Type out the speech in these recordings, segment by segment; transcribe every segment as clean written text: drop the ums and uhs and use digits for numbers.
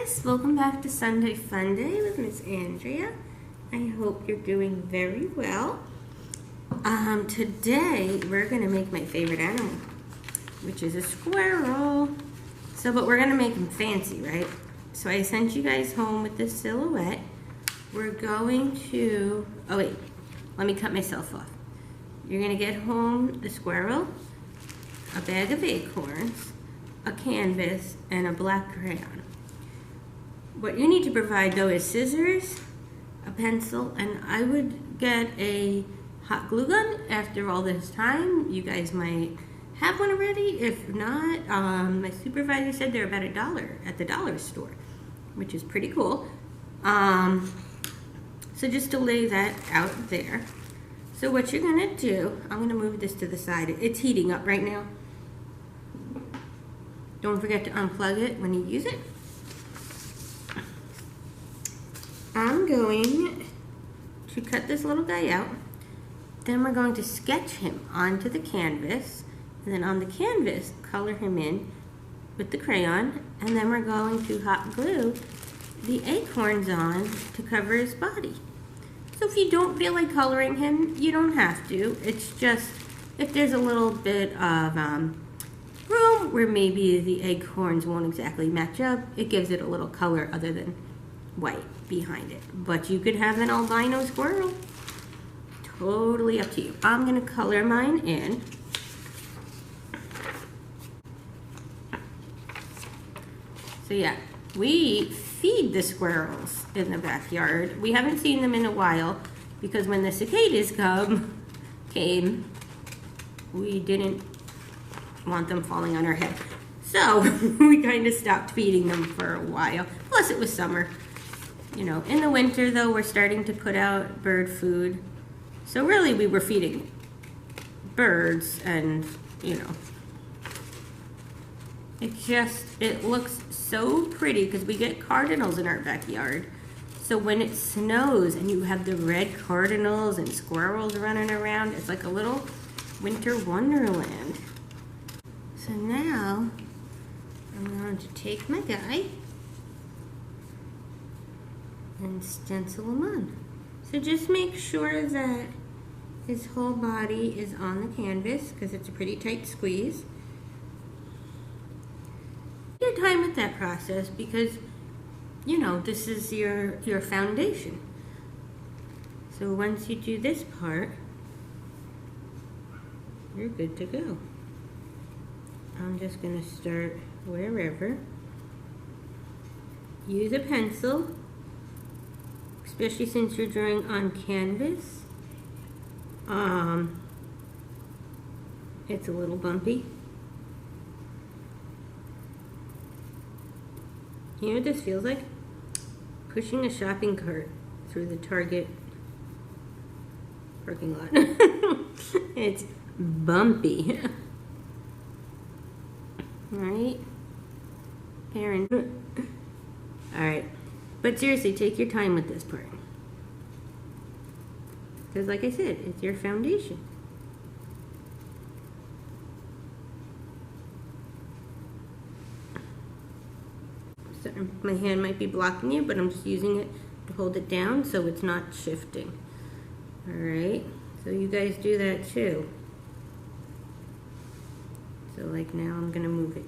guys, welcome back to Sunday Fun Day with Miss Andrea. I hope you're doing very well. Today we're going to make my favorite animal, which is a squirrel. But we're going to make him fancy, right? So I sent you guys home with this silhouette. We're going to, oh wait, let me cut myself off. You're going to get home the squirrel, a bag of acorns, a canvas, and a black crayon. What you need to provide though is scissors, a pencil, and I would get a hot glue gun after all this time. You guys might have one already. If not, my supervisor said they're about $1 at the dollar store, which is pretty cool. So just to lay that out there. So what you're gonna do, I'm gonna move this to the side. It's heating up right now. Don't forget to unplug it when you use it. I'm going to cut this little guy out. Then we're going to sketch him onto the canvas. And then on the canvas, color him in with the crayon. And then we're going to hot glue the acorns on to cover his body. So if you don't feel like coloring him, you don't have to. It's just, if there's a little bit of room where maybe the acorns won't exactly match up, it gives it a little color other than white behind it. But you could have an albino squirrel. Totally up to you. I'm gonna color mine in. So yeah, we feed the squirrels in the backyard. We haven't seen them in a while because when the cicadas came, we didn't want them falling on our head. So we kind of stopped feeding them for a while. Plus it was summer. You know, in the winter though, we're starting to put out bird food. So really we were feeding birds and, you know, it looks so pretty because we get cardinals in our backyard. So when it snows and you have the red cardinals and squirrels running around, it's like a little winter wonderland. So now I'm going to take my guy and stencil him on. So just make sure that his whole body is on the canvas because it's a pretty tight squeeze. Take your time with that process because, you know, this is your foundation. So once you do this part, you're good to go. I'm just going to start wherever. Use a pencil, especially since you're drawing on canvas. It's a little bumpy. You know what this feels like? Pushing a shopping cart through the Target parking lot. It's bumpy. Alright? Parent. Alright. But seriously, take your time with this part. Because like I said, it's your foundation. So my hand might be blocking you, but I'm just using it to hold it down so it's not shifting. Alright, so you guys do that too. So like now I'm going to move it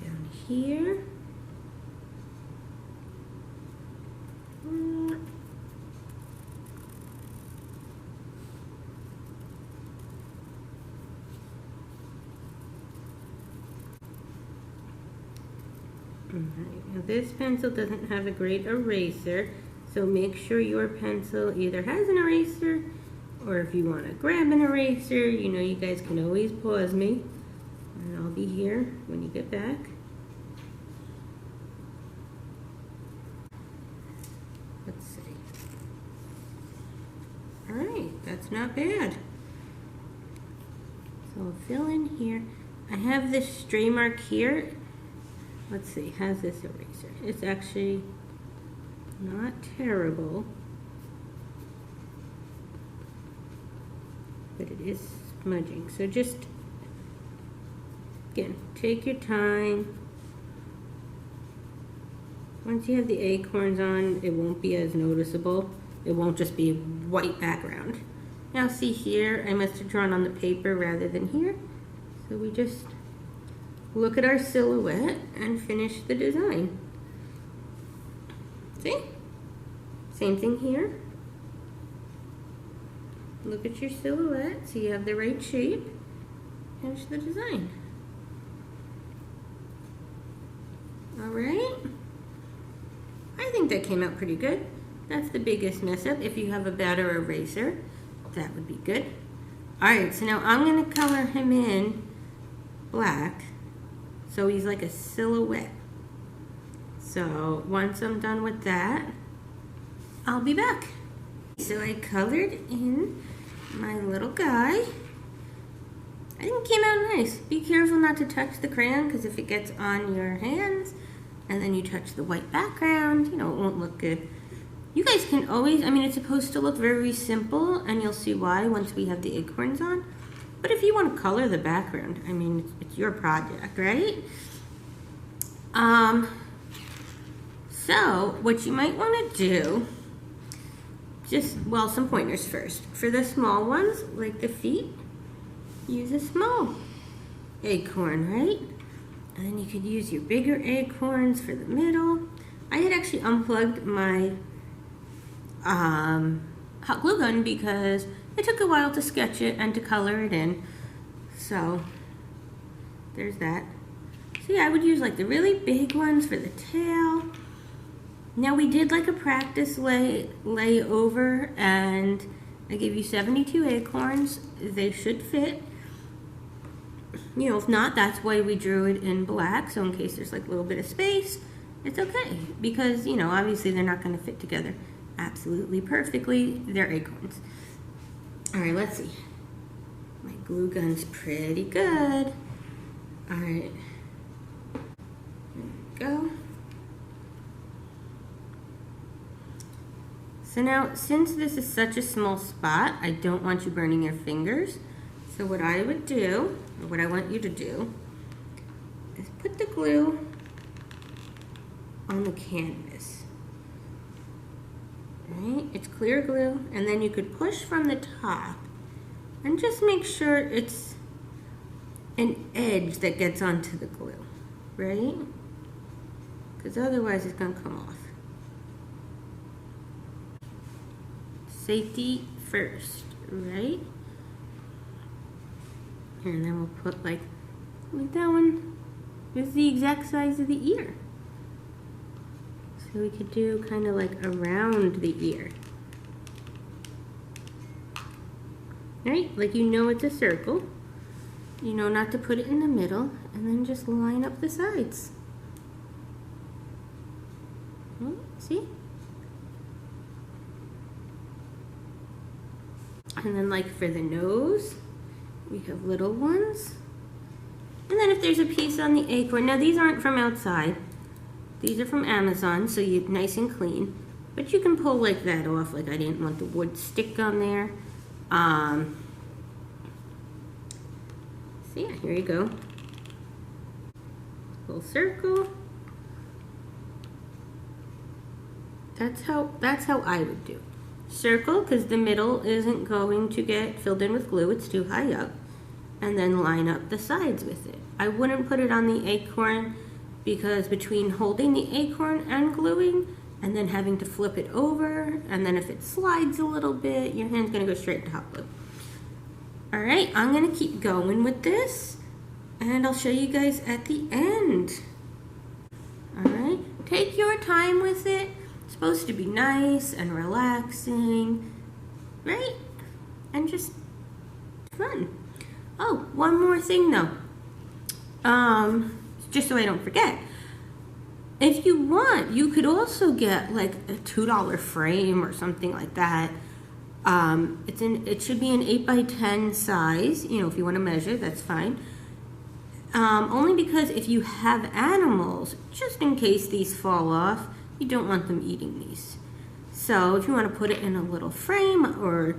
down here. Now this pencil doesn't have a great eraser, so make sure your pencil either has an eraser, or if you want to grab an eraser, you know, you guys can always pause me, and I'll be here when you get back. Let's see. Alright, that's not bad. So I'll fill in here. I have this stray mark here. Let's see, how's this eraser? It's actually not terrible, but it is smudging. So just, again, take your time. Once you have the acorns on, it won't be as noticeable. It won't just be a white background. Now see here, I must have drawn on the paper rather than here. So we just look at our silhouette and finish the design. See? Same thing here. Look at your silhouette so you have the right shape. Finish the design. Alright. I think that came out pretty good. That's the biggest mess up. If you have a better eraser, that would be good. Alright, so now I'm going to color him in black so he's like a silhouette. So once I'm done with that, I'll be back. So I colored in my little guy. I think it came out nice. Be careful not to touch the crayon, because if it gets on your hands and then you touch the white background, you know, it won't look good. You guys can always, I mean, it's supposed to look very simple, and you'll see why once we have the acorns on. But if you want to color the background, I mean, it's your project, right? So what you might want to do, well, some pointers first. For the small ones, like the feet, use a small acorn, right? And then you could use your bigger acorns for the middle. I had actually unplugged my hot glue gun because it took a while to sketch it and to color it in. So there's that. So yeah, I would use like the really big ones for the tail. Now we did like a practice lay over, and I gave you 72 acorns. They should fit. You know, if not, that's why we drew it in black. So in case there's like a little bit of space, it's okay. Because, you know, obviously they're not going to fit together absolutely perfectly. They're acorns. All right, let's see. My glue gun's pretty good. All right. There we go. So now, since this is such a small spot, I don't want you burning your fingers. So what I would do, or what I want you to do, is put the glue on the canvas. Right? It's clear glue, and then you could push from the top and just make sure it's an edge that gets onto the glue, right? Because otherwise it's going to come off. Safety first, right? And then we'll put like that one is the exact size of the ear. So we could do kind of like around the ear. Right? Like, you know, it's a circle. You know not to put it in the middle, and then just line up the sides. See? And then like for the nose, we have little ones. And then if there's a piece on the acorn, now these aren't from outside. These are from Amazon, so you're nice and clean. But you can pull like that off, like I didn't want the wood stick on there. So yeah, here you go. Little circle. That's how I would do. Circle, because the middle isn't going to get filled in with glue, it's too high up. And then line up the sides with it. I wouldn't put it on the acorn, because between holding the acorn and gluing, and then having to flip it over, and then if it slides a little bit, your hand's gonna go straight to hot glue. All right, I'm gonna keep going with this, and I'll show you guys at the end. All right, take your time with it. It's supposed to be nice and relaxing, right? And just fun. Oh, one more thing though. Just so I don't forget. If you want, you could also get like a $2 frame or something like that. It should be an 8x10 size. You know, if you want to measure, that's fine. Only because if you have animals, just in case these fall off, you don't want them eating these. So if you want to put it in a little frame or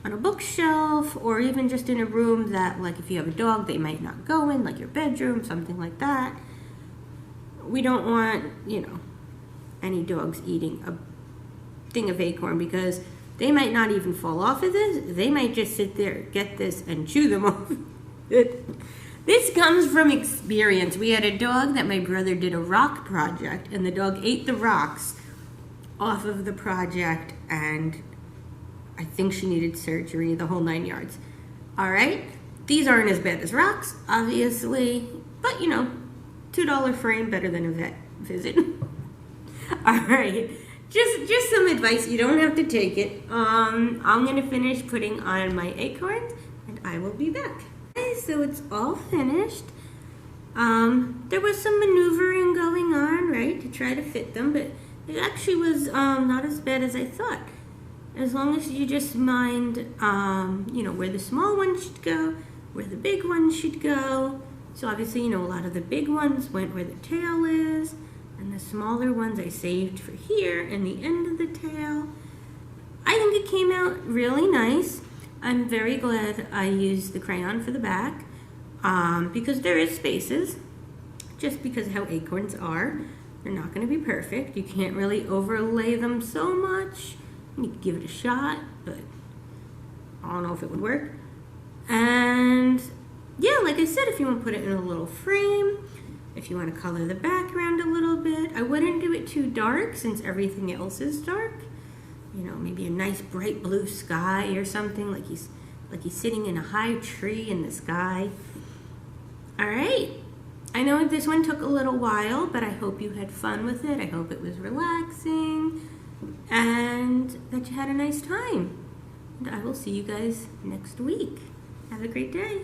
on a bookshelf, or even just in a room that, like, if you have a dog, they might not go in, like your bedroom, something like that. We don't want, you know, any dogs eating a thing of acorn, because they might not even fall off of this. They might just sit there, get this, and chew them off. This comes from experience. We had a dog that my brother did a rock project, and the dog ate the rocks off of the project, and I think she needed surgery, the whole 9 yards. All right, these aren't as bad as rocks, obviously, but you know, $2 frame, better than a vet visit. All right, just some advice. You don't have to take it. I'm gonna finish putting on my acorns, and I will be back. Okay, so it's all finished. There was some maneuvering going on, right, to try to fit them, but it actually was not as bad as I thought. As long as you just mind, you know, where the small ones should go, where the big ones should go. So obviously, you know, a lot of the big ones went where the tail is, and the smaller ones I saved for here and the end of the tail. I think it came out really nice. I'm very glad I used the crayon for the back, because there is spaces, just because of how acorns are. They're not going to be perfect. You can't really overlay them so much. You could give it a shot, but I don't know if it would work. And yeah, like I said, if you want to put it in a little frame, if you want to color the background a little bit, I wouldn't do it too dark since everything else is dark. You know, maybe a nice bright blue sky or something, like he's sitting in a high tree in the sky. All right. I know this one took a little while, but I hope you had fun with it. I hope it was relaxing and that you had a nice time. And I will see you guys next week. Have a great day.